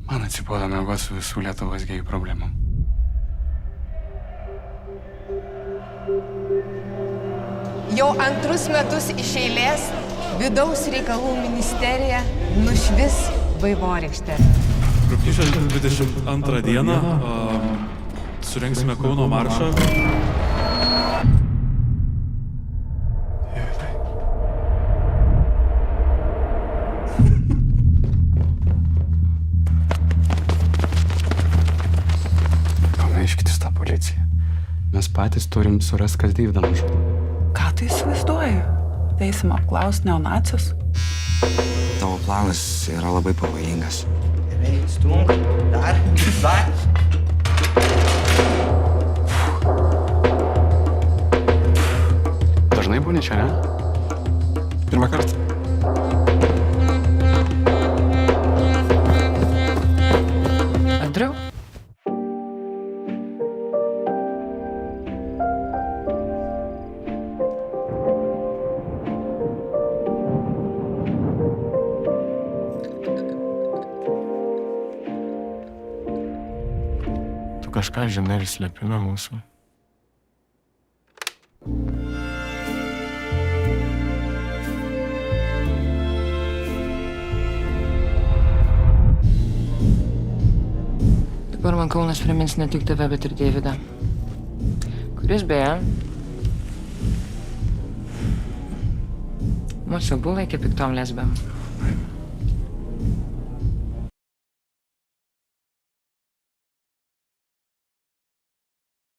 Man atsibodo miegoti su visų Lietuvos gėjų problemom. Jau antrus metus iš eilės Vidaus reikalų ministerija nušvis vaivorykštę. Rugpjūčio 22 dieną surengsime Kauno maršą. Neiškitys tą policiją. Mes patys turim surasti, kas Deividą nužudė. Ką tai įsivaizduoji? Eisim apklausti neonacius? Tavo planas yra labai pavojingas. Gerai, stumk. Dar. Dažnai būni čia, ne? Pirmą kartą. Andriau? Tu kažką žinai ir slepi nuo mūsų. Dabar man Kaunas primins ne tik tave, bet ir Deividą. Kuris beje, mūsų buvo laikė piktom lesbėm.